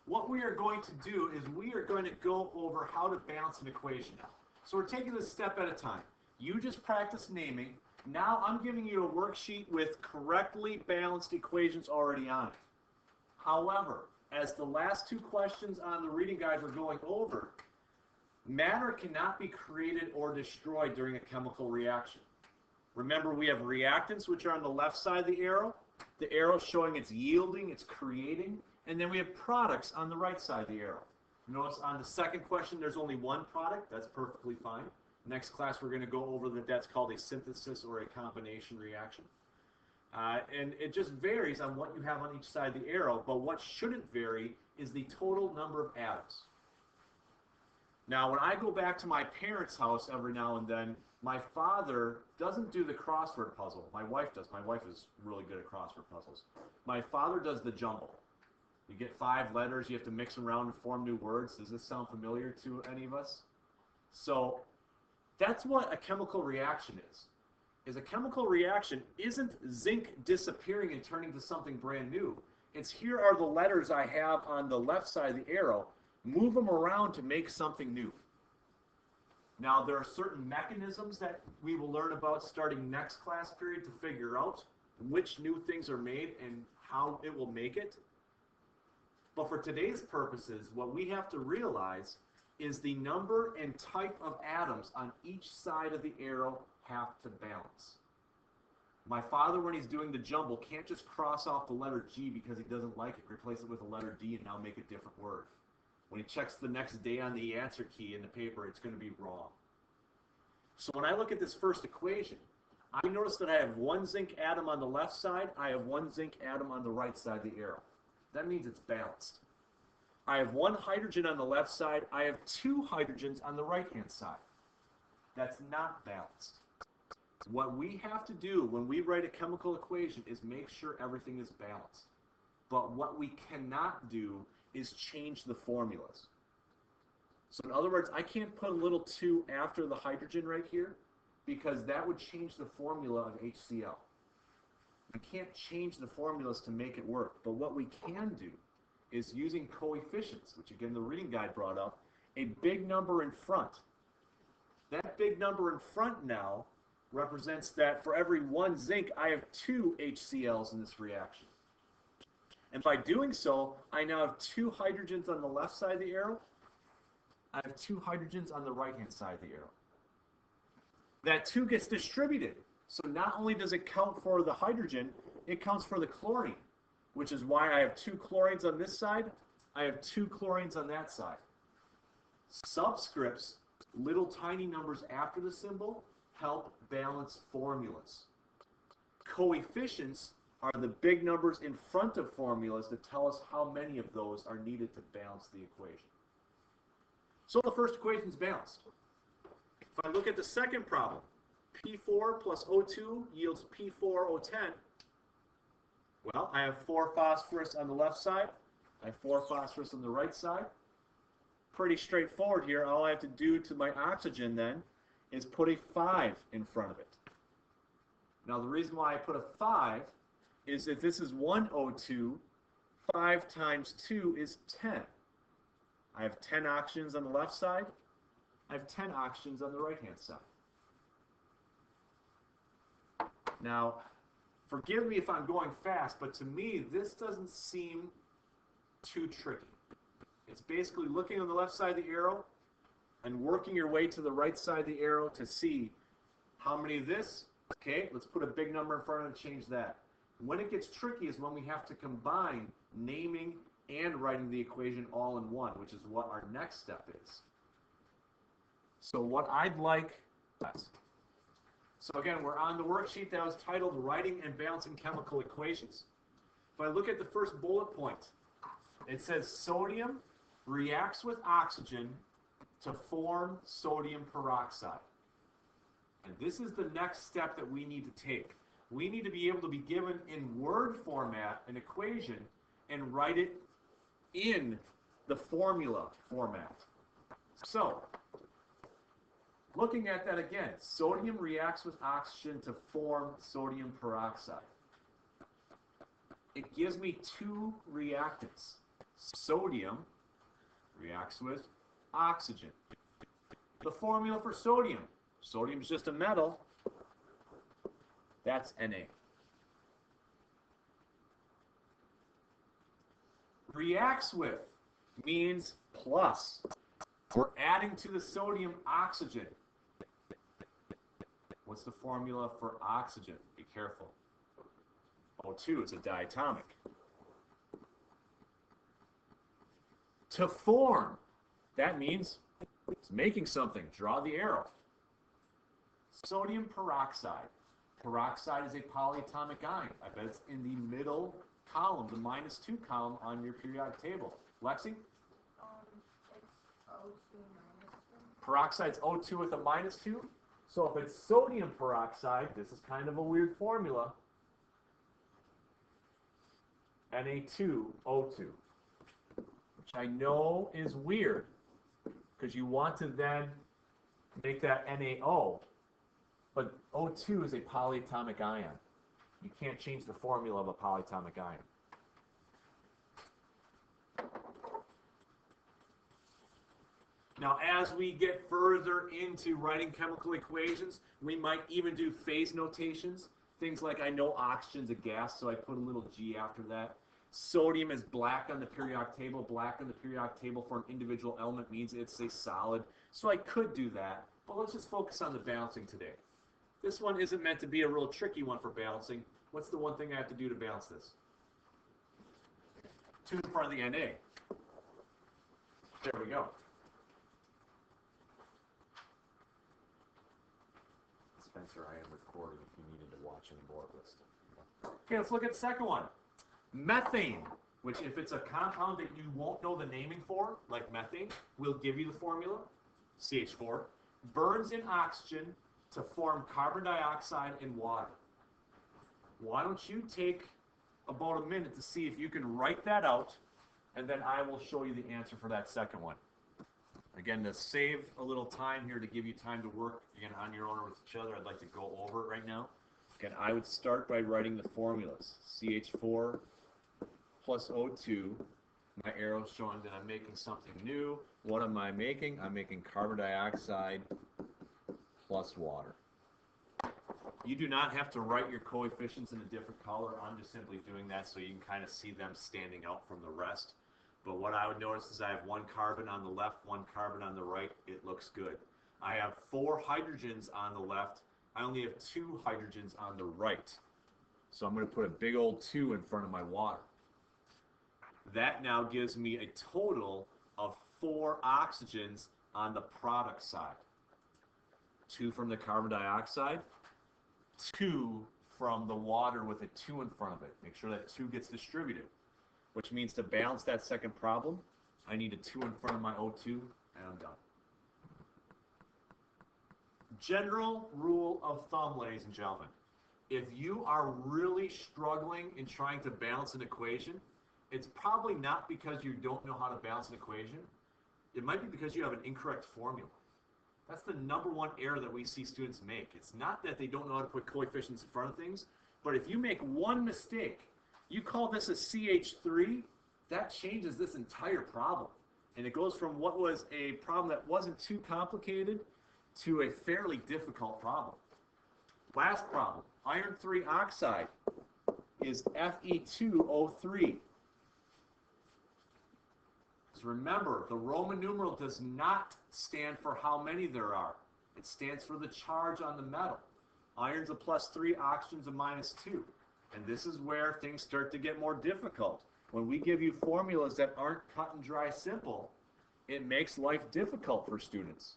what we are going to do is we are going to go over how to balance an equation. So we're taking this step at a time. You just practice naming. Now I'm giving you a worksheet with correctly balanced equations already on it. However, as the last two questions on the reading guide we're going over, matter cannot be created or destroyed during a chemical reaction. Remember, we have reactants, which are on the left side of the arrow showing it's yielding, it's creating, and then we have products on the right side of the arrow. Notice on the second question, there's only one product. That's perfectly fine. Next class, we're going to go over that's called a synthesis or a combination reaction. And it just varies on what you have on each side of the arrow, but what shouldn't vary is the total number of atoms. Now, when I go back to my parents' house every now and then, my father doesn't do the crossword puzzle. My wife does. My wife is really good at crossword puzzles. My father does the jumble. You get 5 letters, you have to mix them around and form new words. Does this sound familiar to any of us? So that's what a chemical reaction is a chemical reaction isn't zinc disappearing and turning to something brand new. It's here are the letters I have on the left side of the arrow. Move them around to make something new. Now, there are certain mechanisms that we will learn about starting next class period to figure out which new things are made and how it will make it. But for today's purposes, what we have to realize is the number and type of atoms on each side of the arrow have to balance. My father, when he's doing the jumble, can't just cross off the letter G because he doesn't like it, replace it with a letter D and now make a different word. When he checks the next day on the answer key in the paper, it's going to be wrong. So when I look at this first equation, I notice that I have one zinc atom on the left side, I have one zinc atom on the right side of the arrow. That means it's balanced. I have one hydrogen on the left side, I have 2 hydrogens on the right-hand side. That's not balanced. What we have to do when we write a chemical equation is make sure everything is balanced. But what we cannot do is change the formulas. So in other words, I can't put a little 2 after the hydrogen right here because that would change the formula of HCl. We can't change the formulas to make it work, but what we can do is using coefficients, which again the reading guide brought up, a big number in front. That big number in front now represents that for every 1 zinc, I have 2 HCl's in this reaction. And by doing so, I now have 2 hydrogens on the left side of the arrow. I have 2 hydrogens on the right-hand side of the arrow. That 2 gets distributed. So not only does it count for the hydrogen, it counts for the chlorine, which is why I have 2 chlorines on this side, I have 2 chlorines on that side. Subscripts, little tiny numbers after the symbol, help balance formulas. Coefficients are the big numbers in front of formulas that tell us how many of those are needed to balance the equation. So the first equation is balanced. If I look at the second problem, P4 plus O2 yields P4O10. Well, I have 4 phosphorus on the left side. I have 4 phosphorus on the right side. Pretty straightforward here. All I have to do to my oxygen then is put a 5 in front of it. Now the reason why I put a 5 is that this is 1 O2, 5 times 2 is 10. I have 10 oxygens on the left side. I have 10 oxygens on the right-hand side. Now, forgive me if I'm going fast, but to me, this doesn't seem too tricky. It's basically looking on the left side of the arrow and working your way to the right side of the arrow to see how many of this. Okay, let's put a big number in front of it and change that. When it gets tricky is when we have to combine naming and writing the equation all in one, which is what our next step is. So what I'd like, so again, we're on the worksheet that was titled Writing and Balancing Chemical Equations. If I look at the first bullet point, it says sodium reacts with oxygen to form sodium peroxide. And this is the next step that we need to take. We need to be able to be given in word format an equation and write it in the formula format. So, looking at that again, sodium reacts with oxygen to form sodium peroxide. It gives me 2 reactants, Sodium reacts with oxygen. The formula for sodium. Sodium is just a metal. That's Na. Reacts with means plus. We're adding to the sodium oxygen. What's the formula for oxygen? Be careful. O2, it's a diatomic. To form, that means it's making something. Draw the arrow. Sodium peroxide. Peroxide is a polyatomic ion. I bet it's in the middle column, the -2 column on your periodic table. Lexi? It's O2 -2. Peroxide's O2 with a -2. So if it's sodium peroxide, this is kind of a weird formula. Na2O2. Which I know is weird, because you want to then make that NaO. But O2 is a polyatomic ion. You can't change the formula of a polyatomic ion. Now, as we get further into writing chemical equations, we might even do phase notations. Things like, I know oxygen's a gas, so I put a little G after that. Sodium is black on the periodic table. Black on the periodic table for an individual element means it's a solid. So I could do that, but let's just focus on the balancing today. This one isn't meant to be a real tricky one for balancing. What's the one thing I have to do to balance this? 2 in front of the Na. There we go. Spencer, I am recording if you needed to watch any more of this. Okay, let's look at the second one. Methane, which if it's a compound that you won't know the naming for, like methane, we'll give you the formula, CH4, burns in oxygen to form carbon dioxide and water. Why don't you take about a minute to see if you can write that out, and then I will show you the answer for that second one. Again, to save a little time here to give you time to work again on your own or with each other, I'd like to go over it right now. Again, I would start by writing the formulas. CH4 plus O2. My arrow's showing that I'm making something new. What am I making? I'm making carbon dioxide plus water. You do not have to write your coefficients in a different color. I'm just simply doing that so you can kind of see them standing out from the rest. But what I would notice is I have 1 carbon on the left, 1 carbon on the right. It looks good. I have 4 hydrogens on the left. I only have 2 hydrogens on the right. So I'm going to put a big old 2 in front of my water. That now gives me a total of 4 oxygens on the product side. 2 from the carbon dioxide, 2 from the water with a 2 in front of it. Make sure that 2 gets distributed, which means to balance that second problem, I need a 2 in front of my O2, and I'm done. General rule of thumb, ladies and gentlemen. If you are really struggling in trying to balance an equation, it's probably not because you don't know how to balance an equation. It might be because you have an incorrect formula. That's the #1 error that we see students make. It's not that they don't know how to put coefficients in front of things, but if you make one mistake, you call this a CH3, that changes this entire problem. And it goes from what was a problem that wasn't too complicated to a fairly difficult problem. Last problem, iron 3 oxide is Fe2O3. So remember, the Roman numeral does not stand for how many there are. It stands for the charge on the metal. Iron's a +3, oxygen's a -2. And this is where things start to get more difficult. When we give you formulas that aren't cut and dry simple, it makes life difficult for students.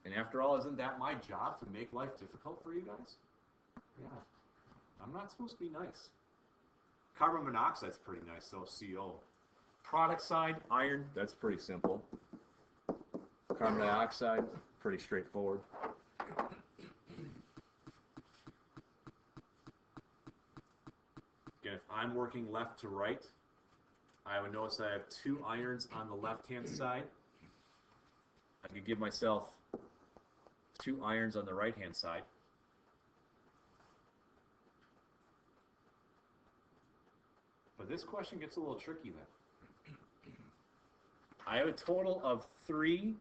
And after all, isn't that my job, to make life difficult for you guys? Yeah. I'm not supposed to be nice. Carbon monoxide's pretty nice, though, CO. Product side, iron, that's pretty simple. Carbon dioxide, pretty straightforward. Again, if I'm working left to right, I would notice that I have 2 irons on the left-hand side. I could give myself 2 irons on the right-hand side. But this question gets a little tricky then. I have a total of 3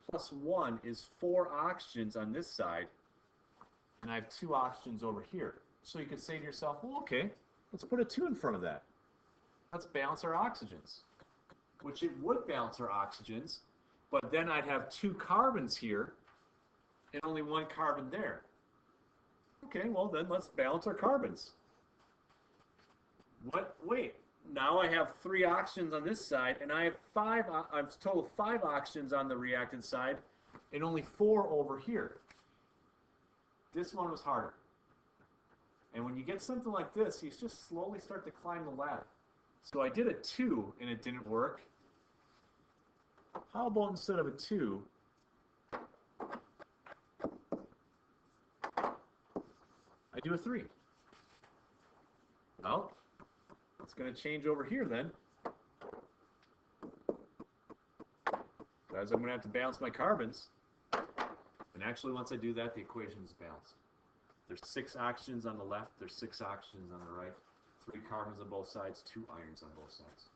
plus 1 is 4 oxygens on this side, and I have 2 oxygens over here. So you could say to yourself, well, okay, let's put a 2 in front of that. Let's balance our oxygens, which it would balance our oxygens, but then I'd have 2 carbons here and only 1 carbon there. Okay, well then let's balance our carbons. What? Wait, now I have 3 oxygens on this side, and I have total 5 oxygens on the reactant side, and only 4 over here. This one was harder. And when you get something like this, you just slowly start to climb the ladder. So I did a 2, and it didn't work. How about instead of a 2, I do a 3? Well, it's going to change over here then. Because I'm going to have to balance my carbons. And actually, once I do that, the equation is balanced. There's 6 oxygens on the left, there's 6 oxygens on the right, 3 carbons on both sides, 2 irons on both sides.